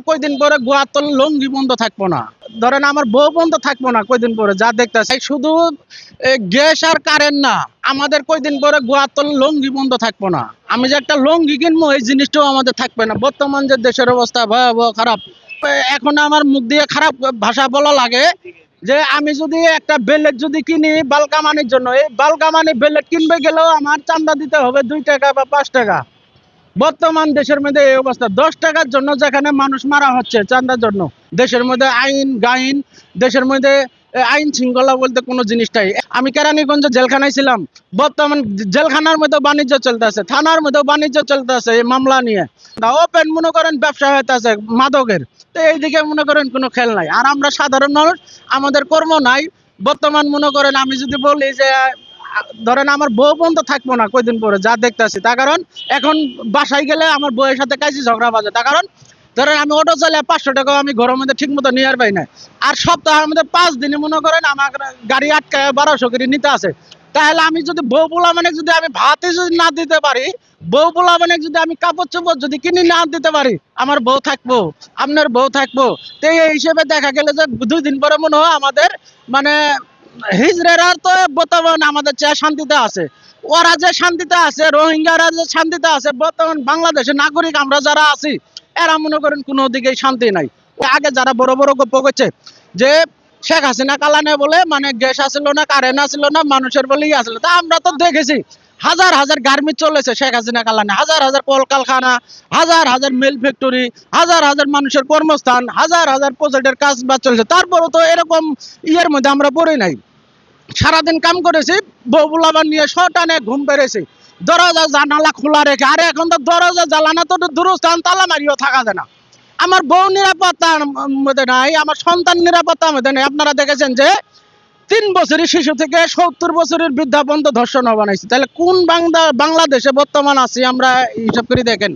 কয়দিন পরে গোয়াতল লঙ্গি বন্ধ থাকবো না, ধরেন আমার বউ বন্ধ থাকবো না কয়দিন পরে, যা দেখতেছি শুধু গ্যাস আর কারেন্ট না, আমাদের কয়দিন পরে গোয়াতল লঙ্গি বন্ধ থাকবো না। আমি যে একটা লঙ্গি কিনবো এই জিনিসটাও আমাদের থাকবে না। বর্তমান যে দেশের অবস্থা ভয়াবহ খারাপ, এখন আমার মুখ দিয়ে খারাপ ভাষা বলা লাগে যে আমি যদি একটা বেলেট যদি কিনি বালকামানির জন্য, এই বালকামানি বেলেট কিনবে গেলেও আমার চান্দা দিতে হবে 2 টাকা বা 5 টাকা। বর্তমান দেশের মধ্যে এই অবস্থা, 10 টাকার জন্য যেখানে মানুষ মারা হচ্ছে চান্দার জন্য, দেশের মধ্যে আইন গাইন, দেশের মধ্যে আইন শৃঙ্খলা বলতে কোনো জিনিসটাই। আমি কেরানীগঞ্জে জেলখানায় ছিলাম, বর্তমান জেলখানার মধ্যে বাণিজ্য চলতেছে, থানার মধ্যে বাণিজ্য চলতেছে এই মামলা নিয়ে। ওপেন মনে করেন ব্যবসা হইতেছে মাদকের, তো এইদিকে মনে করেন কোনো খেল নাই। আর আমরা সাধারণ মানুষ, আমাদের কর্ম নাই। বর্তমান মনে করেন আমি যদি বলি যে ধরেন আমার বউ বন্ধ থাকবো না কয়দিন পরে, যা দেখতেছি তার কারণ এখন বাসায় গেলে আমার বউয়ের সাথে কাজে ঝগড়া বাজে। তার কারণ ধরেন আমি অটো চালিয়ে 500 টাকা আমি ঘরের মধ্যে ঠিক মতো নিয়ে পাই না, আর সপ্তাহের মধ্যে 5 দিনে মনে করেন আমার গাড়ি আটকায় 1200 করে নিতে আছে। তাহলে আমি যদি বউ পোলা মানে যদি আমি ভাতই যদি না দিতে পারি, বউ পোলা মানে যদি আমি কাপড় চোপড় যদি কিনে না দিতে পারি, আমার বউ থাকবো, আপনার বউ থাকবো। তো এই হিসেবে দেখা গেলে যে 2 দিন পরে মনে হয় আমাদের মানে হিজড়েরা তো বর্তমান আমাদের চেয়ে শান্তিতে আছে, ওরা যে শান্তিতে আছে, রোহিঙ্গারা যে শান্তিতে আছে, বর্তমান বাংলাদেশের নাগরিক আমরা যারা আছি এরা মনে করেন কোনো দিকেই শান্তি নাই। আগে যারা বড় বড় গপ্প করছে যে শেখ হাসিনা কালানে বলে মানে গ্যাস আসছিল না, কারেন্ট আসছিল না, মানুষের বলেই আসছিল, তা আমরা তো দেখেছি হাজার হাজার গার্মেন্ট চলেছে শেখ হাসিনা কালানে, হাজার হাজার কলকারখানা, হাজার হাজার মিল ফ্যাক্টরি, হাজার হাজার মানুষের কর্মস্থান, হাজার হাজার প্রজেক্টের কাজ বাজ চলেছে। তারপরও তো এরকম ইয়ের মধ্যে আমরা পড়ি নাই। সারাদিন কাম করেছি, বউ পোলাপান নিয়ে শটানে ঘুম পেরেছি, দরজা জানালা খোলা রেখে। আরে এখন তো দরজা জ্বালানা তো দূরস্থান, তালা মারিও থাকা যায় না। আমার বউ নিরাপত্তার মধ্যে নাই, আমার সন্তান নিরাপত্তার মধ্যে নেই। আপনারা দেখেছেন যে 3 বছরের শিশু থেকে 70 বছরের বৃদ্ধা পর্যন্ত ধর্ষণ বানাইছে। তাহলে কোন বাংলাদেশে বর্তমান আছি আমরা, হিসাব করে দেখেন।